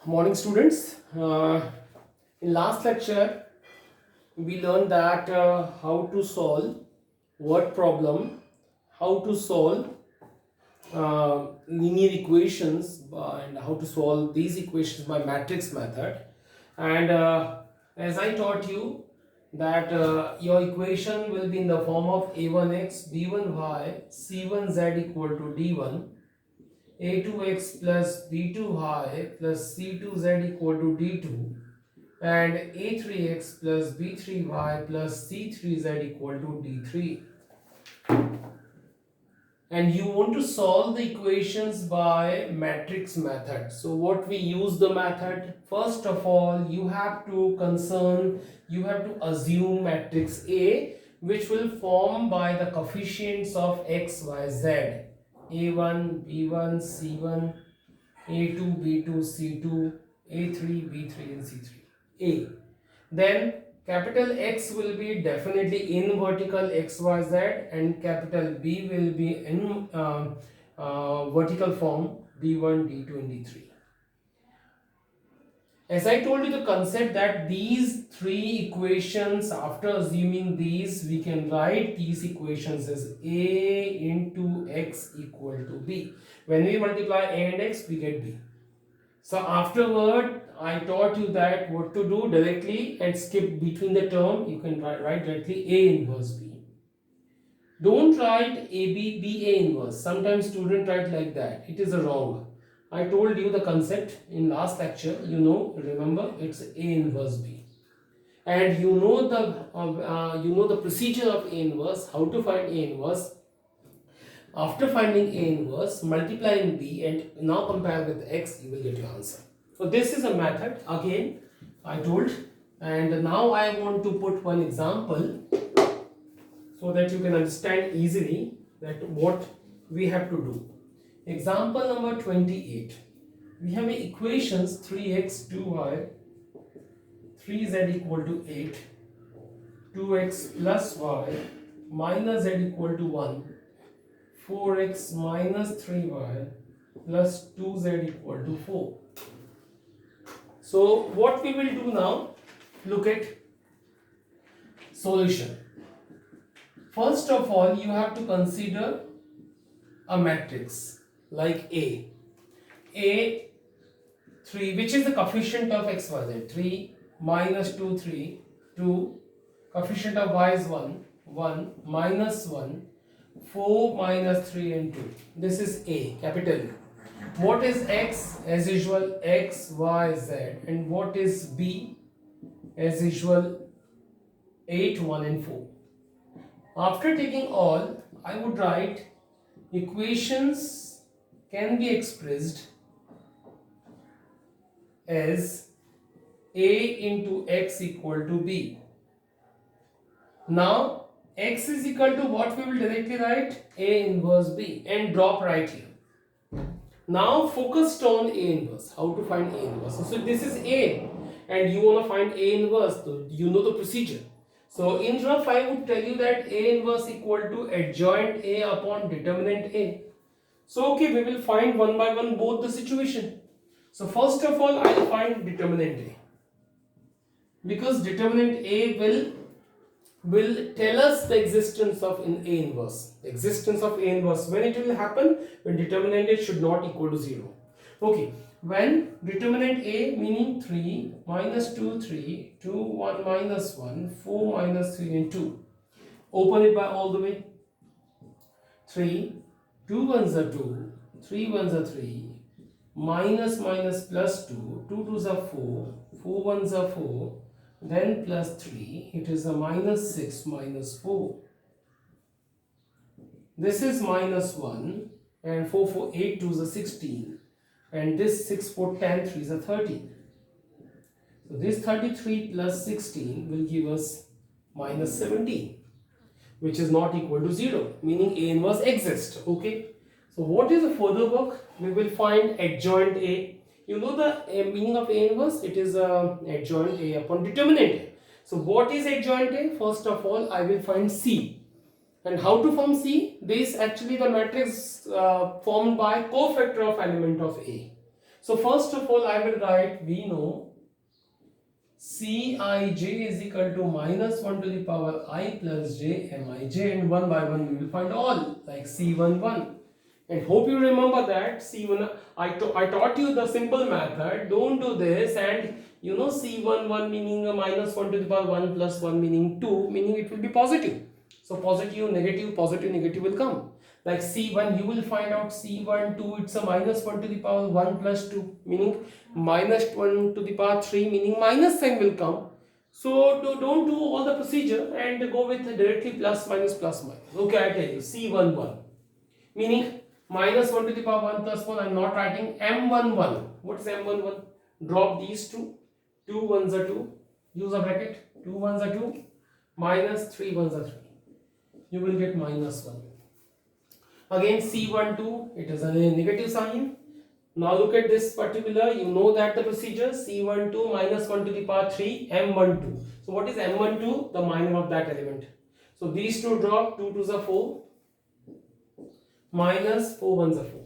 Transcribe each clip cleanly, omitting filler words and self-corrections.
Morning students. In last lecture we learned that how to solve word problem, how to solve linear equations and how to solve these equations by matrix method. And as I taught you that your equation will be in the form of a1x b1y c1z equal to d1, a2x plus b2y plus c2z equal to d2, and a3x plus b3y plus c3z equal to d3. And you want to solve the equations by matrix method. So what we use the method, first of all you have to assume matrix A, which will form by the coefficients of x, y, z, a1 b1 c1, a2 b2 c2, a3 b3 and c3. A, then capital X will be definitely in vertical xyz, and capital B will be in vertical form d1 d2 and d3. As I told you the concept that these three equations, after assuming these, we can write these equations as A into x equal to B. When we multiply A and x, we get B. So afterward, I taught you that what to do directly and skip between the term. You can write directly A inverse B. Don't write AB B A inverse. Sometimes students write like that. It is wrong. I told you the concept in last lecture. Remember, it's A inverse B, and the procedure of A inverse. How to find A inverse? After finding A inverse, multiply in B and now compare with X, you will get your answer. So this is a method again I told, and now I want to put one example so that you can understand easily that what we have to do. Example number 28. We have equations 3x 2y 3z equal to 8, 2x plus y minus z equal to 1, 4x minus 3y plus 2z equal to 4. So what we will do now, look at solution. First of all, you have to consider a matrix like A. A3, which is the coefficient of x, y, z. 3 minus 2, 3, 2. Coefficient of y is 1, 1 minus 1, 4 minus 3 and 2. This is A, capital A. What is x? As usual, x, y, z. And what is B? As usual, 8, 1 and 4. After taking all, I would write equations can be expressed as A into x equal to B. Now x is equal to what we will directly write? A inverse B, and drop right here. Now focused on A inverse. How to find A inverse? So this is A and you want to find A inverse. So you know the procedure. So in rough I would tell you that A inverse equal to adjoint A upon determinant A. So okay, we will find one by one both the situation. So first of all I will find determinant A, because determinant A will tell us the existence of A inverse. The existence of A inverse, when it will happen? When determinant A should not equal to 0. Okay, when determinant A meaning 3 minus 2 3, 2 1 minus 1, 4 minus 3 and 2. Open it by all the way. 3, 2 ones are 2, 3 ones are 3, minus minus plus 2, 2 twos are 4, 4 ones are 4, then plus 3, it is a minus 6 minus 4. This is minus 1, and 4 4 8 2 is a 16, and this 6 4 10 3 is a 13. So this 33 plus 16 will give us minus 17, which is not equal to 0, meaning A inverse exists. Okay, so what is the further work? We will find adjoint A. You know the meaning of A inverse? It is adjoint A upon determinant A. So what is adjoint A? First of all, I will find C. And how to form C? This actually the matrix formed by cofactor of element of A. So first of all, I will write, we know Cij is equal to minus 1 to the power I plus j Mij, and one by one we will find all, like C11. And hope you remember that C1, I taught you the simple method. Don't do this, and you know C11 meaning a minus 1 to the power 1 plus 1 meaning 2, meaning it will be positive. So positive, negative will come. Like C1, you will find out C12, it's a minus 1 to the power 1 plus 2, meaning minus 1 to the power 3, meaning minus sign will come. So don't do all the procedure and go with directly plus minus plus minus. Okay, I tell you, C11, meaning minus 1 to the power 1 plus 1, I am not writing. M11, what is M11? Drop these two, 2 ones are 2, use a bracket, 2 ones are 2, minus 3 ones are 3. You will get minus 1. Again C12, it is a negative sign. Now look at this particular, you know that the procedure, C12 minus 1 to the power 3, M12. So what is M12? The minor of that element. So these two drop, 2 2s are 4, minus 4 ones are 4.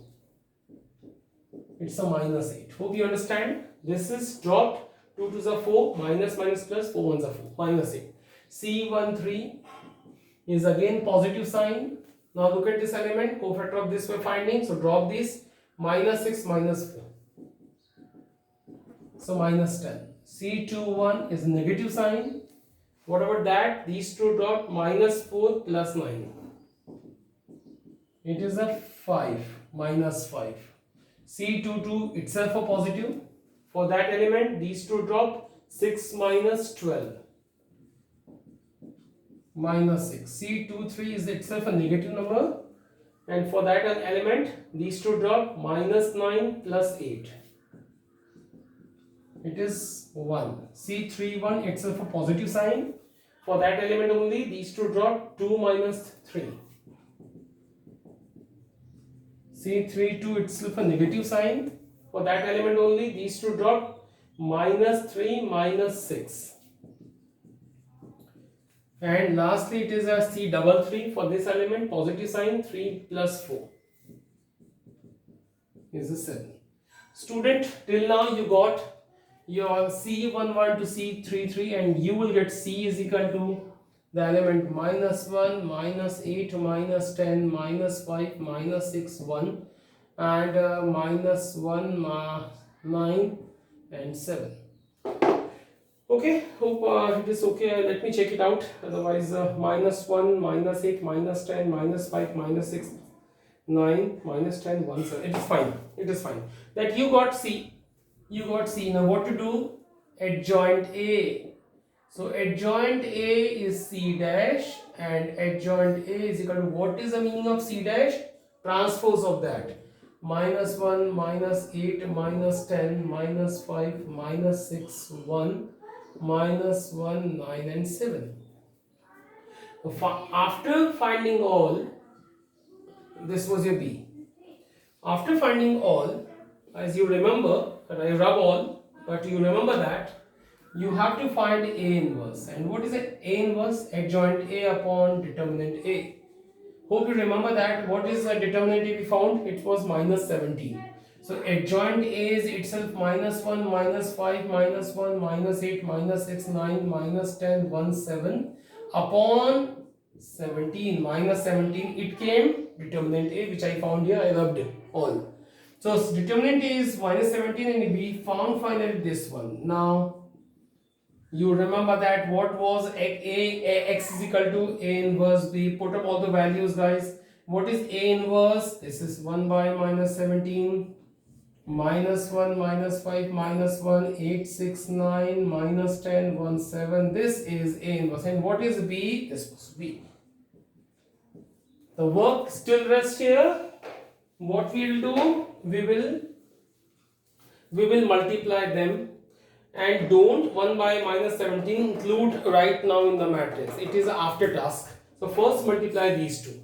It's a minus 8. Hope you understand. This is dropped, 2 2s are 4, minus minus plus 4 ones are 4, minus 8. C13 is again positive sign. Now look at this element, cofactor of this we're finding, so drop this, minus 6 minus 4, so minus 10. C21 is negative sign. What about that? These two drop, minus 4 plus 9. It is a 5, minus 5. C22 itself a positive. For that element, these two drop, 6 minus 12. Minus 6. C23 is itself a negative number, and for that element these two drop, minus 9 plus 8. It is 1. C31 itself a positive sign. For that element only these two drop, 2 minus 3. C32 itself a negative sign. For that element only these two drop, minus 3 minus 6. And lastly, it is a C33 for this element, positive sign, 3 plus 4 is a 7. Student, till now you got your C11 to C33, and you will get C is equal to the element minus 1, minus 8, minus 10, minus 5, minus 6, 1, and minus 1, 9 and 7. Okay, hope it is okay. Let me check it out. Otherwise, minus 1, minus 8, minus 10, minus 5, minus 6, 9, minus 10, 1, 7. It is fine. It is fine. That you got C. You got C. Now what to do? Adjoint A. So adjoint A is C dash, and adjoint A is equal to, what is the meaning of C dash? Transpose of that. Minus 1, minus 8, minus 10, minus 5, minus 6, 1, minus 1, 9 and 7. After finding all, this was your B. After finding all, as you remember, that I rub all, but you remember that you have to find A inverse. And what is it? A inverse, adjoint A upon determinant A. Hope you remember that. What is the determinant A we found? It was minus 17. So adjoint A is itself minus 1, minus 5, minus 1, minus 8, minus 6, 9, minus 10, 1, 7 upon 17, minus 17. It came determinant A, which I found here. I rubbed it all. So determinant A is minus 17, and we found finally this one. Now you remember that what was x is equal to A inverse B. Put up all the values, guys. What is A inverse? This is 1 by minus 17, minus 1, minus 5, minus 1, 8, 6, 9, minus 10, 1, 7. This is A inverse. And what is B? This was B. The work still rests here. What we will do? We will multiply them. And don't 1 by minus 17 include right now in the matrix. It is after task. So first multiply these two.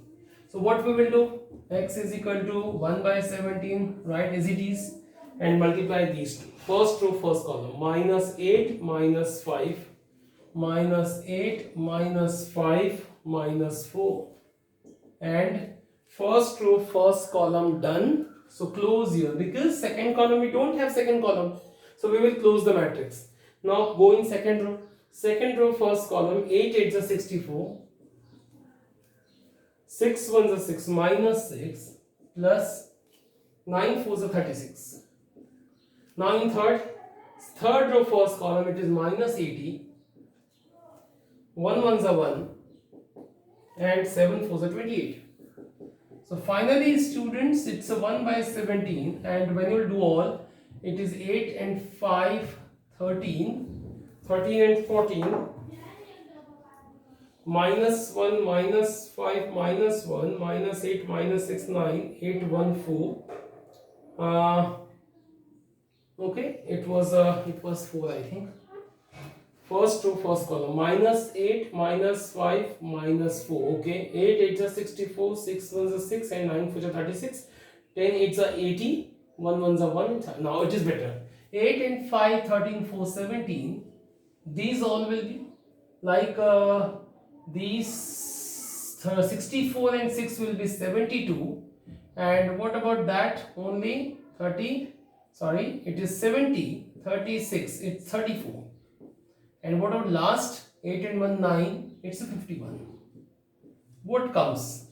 So what we will do? X is equal to 1 by 17, right, as it is, and multiply these two. First row, first column, minus 8, minus 5, minus 8, minus 5, minus 4. And first row, first column done. So close here, because second column we don't have second column. So we will close the matrix. Now go in second row. Second row, first column, 8 8 is 64. 6 1 is 6 minus 6 plus 9 4 is 36. Now in third row, first column, it is minus 80. 1 1 is 1 and 7 4 is 28. So finally, students, it's a 1 by 17, and when you do all, it is 8 and 5 13, 13 and 14, minus 1 minus 5 minus 1 minus 8 minus 6 9, 8 1 4. Okay, it was 4, I think. First row, first column, minus 8 minus 5 minus 4. Okay, 8 8 is 64, 6 1 is 6 and 9 4 is 36, 10 8 is 80, 1 1 is 1. Now it is better. 8 and 5 13 4 17. These all will be like these 64 and 6 will be 72, and what about that? Only 30, sorry, it is 70, 36, it's 34. And what about last? 8 and 1 9, it's a 51. What comes?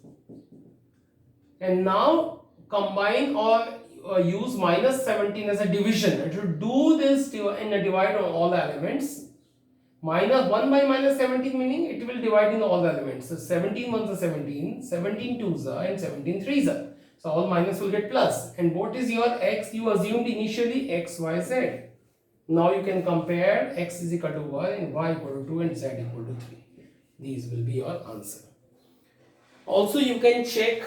And now combine or use minus 17 as a division. It will do this in a divide on all the elements. Minus 1 by minus 17 meaning it will divide in all the elements. So 17 ones are 17, 17 twos are, and 17 threes are. So all minus will get plus. And what is your x? You assumed initially x, y, z. Now you can compare x is equal to 1 and y equal to 2 and z equal to 3. These will be your answer. Also you can check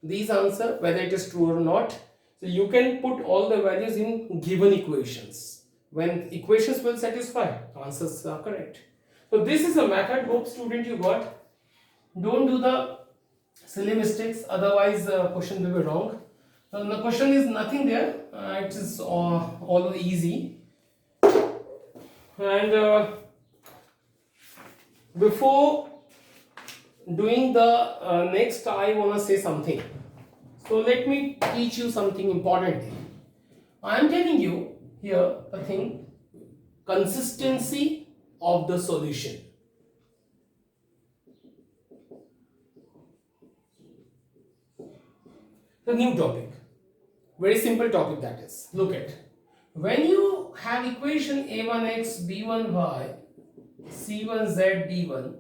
these answer whether it is true or not. So you can put all the values in given equations. When equations will satisfy, answers are correct. So this is a method. Hope student you got. Don't do the silly mistakes, otherwise question will be wrong. The question is nothing there. It is all easy. And before doing the next, I want to say something. So let me teach you something important. I am telling you here a thing, consistency of the solution. The new topic, very simple topic that is. Look at, when you have equation a1x b1y c1z d1,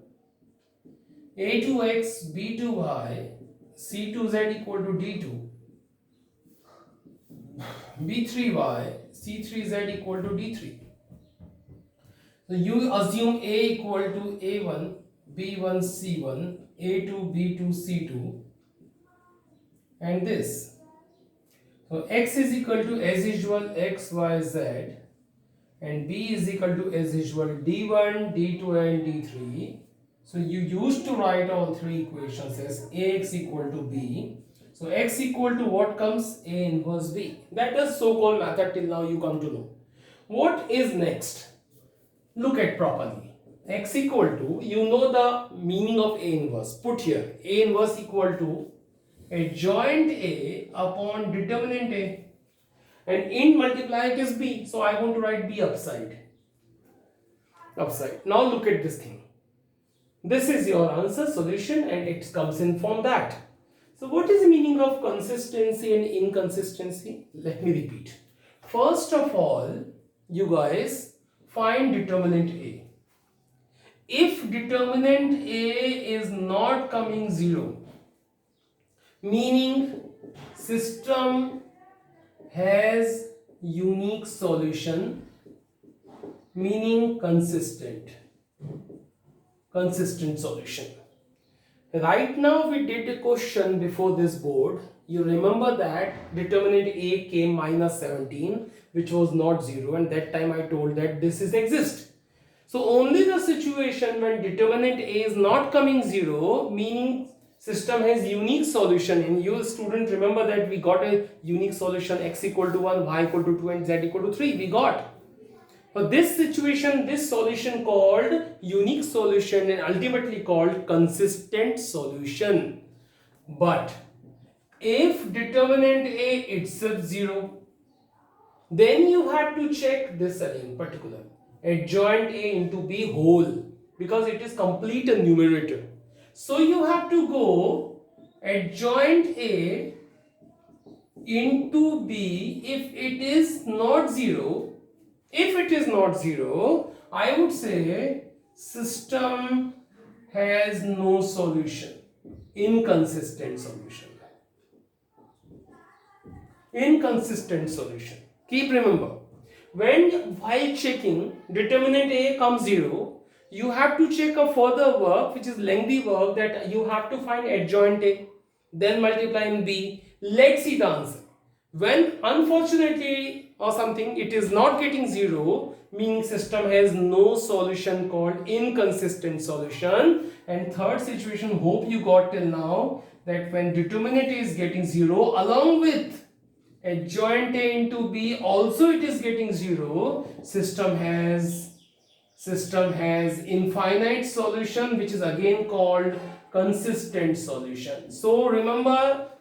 a2x b2y c2z equal to d2, b3y c3z equal to d3. So you assume a equal to a1 b1 c1 a2 b2 c2 and this. So x is equal to as usual x y z and b is equal to as usual d1 d2 and d3. So you used to write all three equations as ax equal to b. So x equal to what comes? A inverse b. That is so-called method till now you come to know. What is next? Look at properly. X equal to, you know the meaning of A inverse. Put here, A inverse equal to adjoint A upon determinant A. And in multiply it is B. So I want to write B upside. Upside. Now look at this thing. This is your answer, solution, and it comes in from that. So what is the meaning of consistency and inconsistency? Let me repeat. First of all, you guys find determinant A. If determinant A is not coming 0, meaning system has unique solution, meaning consistent solution. Right now we did a question before this board. You remember that determinant A came minus 17, which was not 0, and that time I told that this is exist. So only the situation when determinant A is not coming 0, meaning system has unique solution. And you student remember that we got a unique solution, x equal to 1, y equal to 2 and z equal to 3 we got. So this situation, this solution called unique solution and ultimately called consistent solution. But if determinant A itself 0, then you have to check this in particular, adjoint A into B whole, because it is complete a numerator. So you have to go adjoint A into B if it is not 0. If it is not 0, I would say system has no solution, inconsistent solution. Inconsistent solution. Keep remember, while checking determinant A comes 0, you have to check a further work which is lengthy work, that you have to find adjoint A, then multiply in B. Let's see the answer. When unfortunately or something it is not getting 0, meaning system has no solution, called inconsistent solution. And third situation, hope you got till now, that when determinant A is getting 0 along with adjoint A into B also it is getting 0, system has infinite solution, which is again called consistent solution. So remember,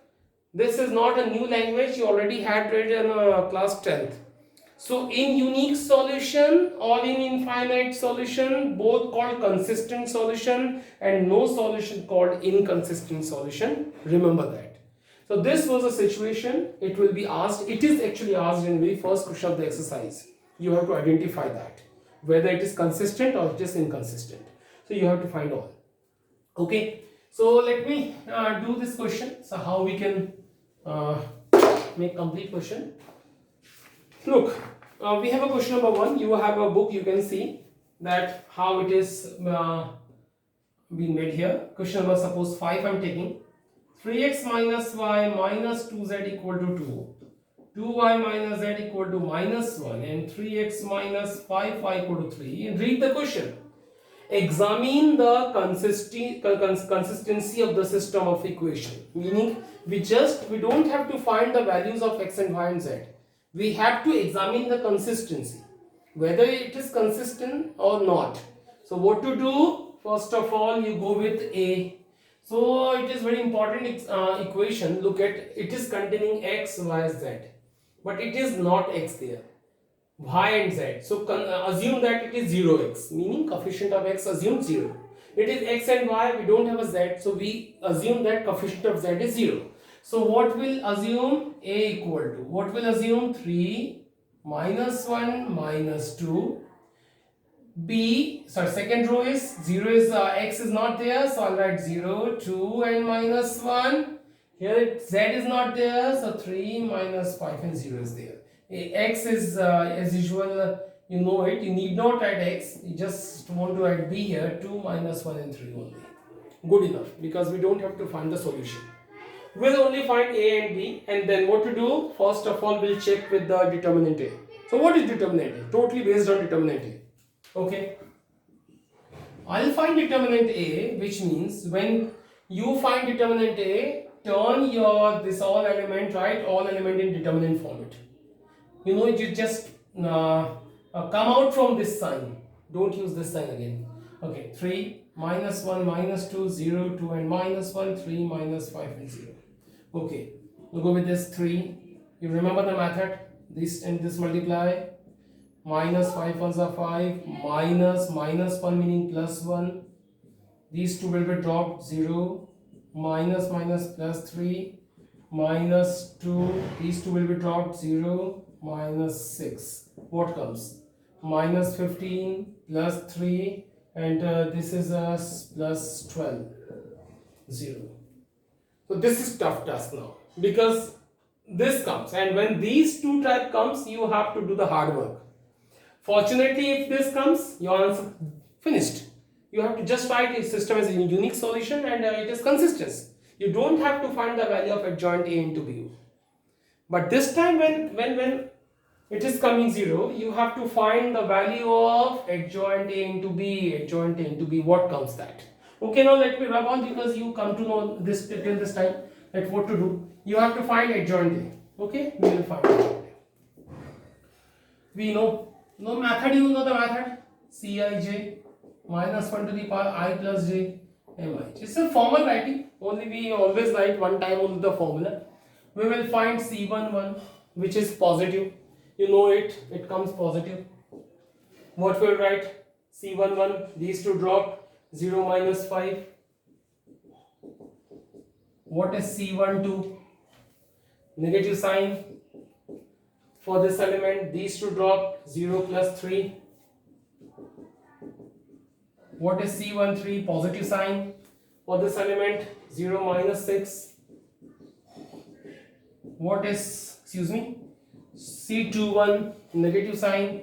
this is not a new language, you already had read in class 10th. So in unique solution or in infinite solution, both called consistent solution, and no solution called inconsistent solution. Remember that. So this was a situation, it will be asked, it is actually asked in the very first question of the exercise. You have to identify that, whether it is consistent or it is inconsistent. So you have to find all. Okay, so let me do this question. So how we can make complete question. Look, we have a question number 1. You have a book, you can see that how it is being made here. Question number, suppose 5 I am taking. 3x minus y minus 2z equal to 2. 2y minus z equal to minus 1 and 3x minus 5y equal to 3. And read the question. Examine the consistency of the system of equation. Meaning we don't have to find the values of x and y and z. We have to examine the consistency, whether it is consistent or not. So what to do? First of all, you go with A. So it is very important equation. Look at, it is containing x, y, z, but it is not x there, y and z. So assume that it is 0x, meaning coefficient of x assume 0. It is x and y, we don't have a z, so we assume that coefficient of z is 0. So what will assume? A equal to, what will assume? 3 minus 1 minus 2. B, sorry, second row is 0 is x is not there, so I'll write 0, 2 and minus 1. Here z is not there, so 3 minus 5 and 0 is there. X is as usual, you know it, you need not write x, you just want to write b here, 2 minus 1 and 3 only. Good enough, because we don't have to find the solution. We'll only find a and b, and then what to do? First of all, we'll check with the determinant a. So what is determinant a? Totally based on determinant a. Okay, I'll find determinant A, which means when you find determinant A, turn your this all element, write all element in determinant format. You know, you just come out from this sign, don't use this sign again. Okay, 3 minus 1 minus 2 0 2 and minus 1 3 minus 5 and 0. Okay, we'll go with this 3. You remember the method, this and this multiply. Minus 5 ones are 5, minus 1 meaning plus 1. These two will be dropped, 0, minus plus 3, minus 2, these two will be dropped, 0, minus 6. What comes? Minus 15 plus 3, and this is a plus 12, 0. So this is tough task now, because this comes, and when these two type comes, you have to do the hard work. Fortunately, if this comes, your answer finished. You have to just write a system as a unique solution, and it is consistent. You don't have to find the value of adjoint A into B. But this time when it is coming 0, you have to find the value of adjoint A into B, adjoint A into B. What comes that? Okay, now let me rub on, because you come to know this till this time that what to do. You have to find adjoint A. Okay, we will find adjoint A. We know. No method, you know the method. Cij minus 1 to the power I plus j mi. It's a formal writing. Only we always write one time only the formula. we will find C11 which is positive. You know it comes positive. What will write? C11, these two drop, 0 minus 5. What is C12? Negative sign. For this element, these two drop, 0 plus 3. What is C13? Positive sign. For this element, 0 minus 6. What is, C21? Negative sign.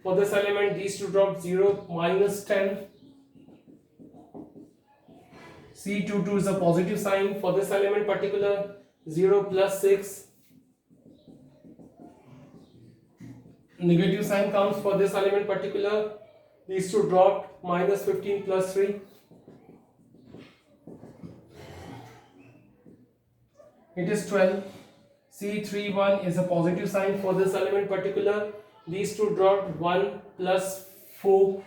For this element, these two drop, 0 minus 10. C22 is a positive sign. For this element particular, 0 plus 6. Negative sign comes for this element particular. These two drop, minus 15 plus 3. It is 12. C31 is a positive sign for this element particular. These two drop, 1 plus 4.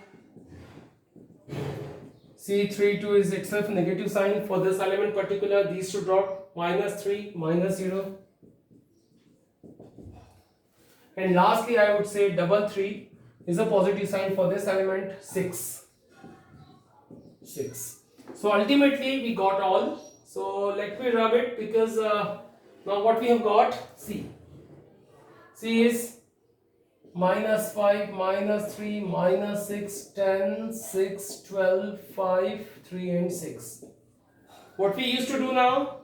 C32 is itself negative sign for this element particular. These two drop, minus 3, minus 0. And lastly, I would say double 3 is a positive sign for this element, 6. So ultimately we got all. So let me rub it, because now what we have got, C is minus 5, minus 3, minus 6, 10, 6, 12, 5, 3 and 6. What we used to do now,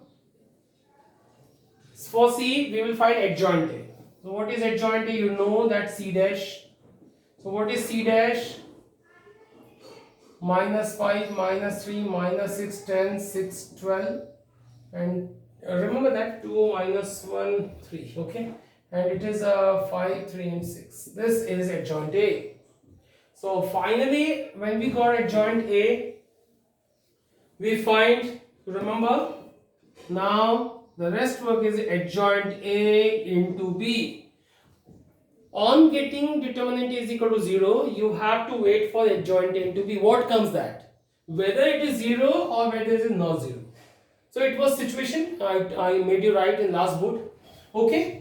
for C we will find adjoint A. So what is adjoint A? You know that C dash. So what is C dash? Minus 5, minus 3, minus 6, 10, 6, 12. And remember that 2, minus 1, 3. Okay. And it is 5, 3 and 6. This is adjoint A. So finally, when we got adjoint A, we find, remember, now the rest work is adjoint A into B. On getting determinant A is equal to 0, you have to wait for adjoint A into B. What comes that? Whether it is 0 or whether it is not 0. So it was situation, I made you write in last boot. Okay.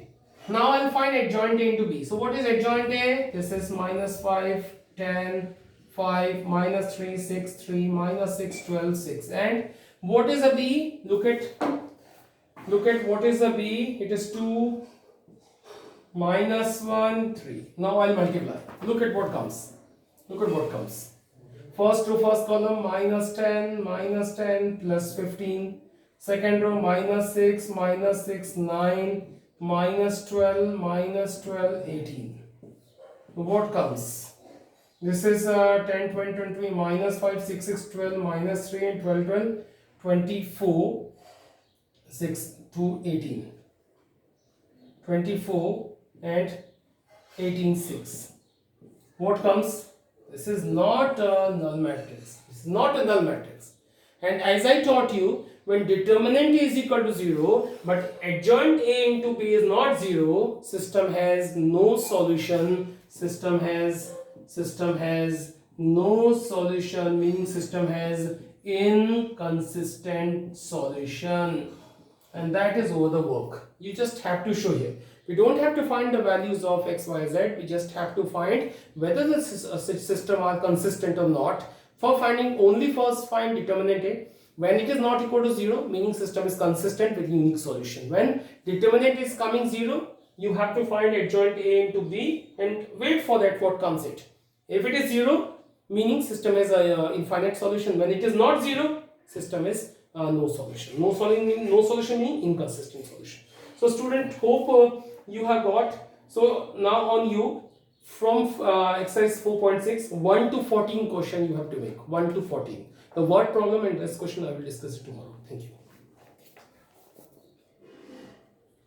Now I'll find adjoint A into B. So what is adjoint A? This is minus 5, 10, 5, minus 3, 6, 3, minus 6, 12, 6. And what is a B? Look at what is a B. It is 2, minus 1, 3. Now I'll multiply. Look at what comes. First to first column, minus 10, plus 15. Second row, minus 6, 9, minus 12, 18. What comes? This is 10, 20, 20, minus 5, 6, 6, 12, minus 3 and 12, 12, 24, 6 to 18. 24 and 18, 6. What comes? This is not a null matrix. This is not a null matrix. And as I taught you, when determinant is equal to 0, but adjoint A into B is not 0, system has no solution. System has no solution, meaning system has inconsistent solution. And that is over the work. You just have to show here. We don't have to find the values of x, y, z. We just have to find whether the system are consistent or not. For finding, only first find determinant A. When it is not equal to 0, meaning system is consistent with unique solution. When determinant is coming 0, you have to find adjoint A into B and wait for that what comes it. If it is 0, meaning system has a infinite solution. When it is not 0, system is no solution. No solution meaning inconsistent solution. So student, hope you have got. So now on you, from exercise 4.6, 1 to 14 question you have to make. 1 to 14. The word problem and rest question I will discuss it tomorrow. Thank you.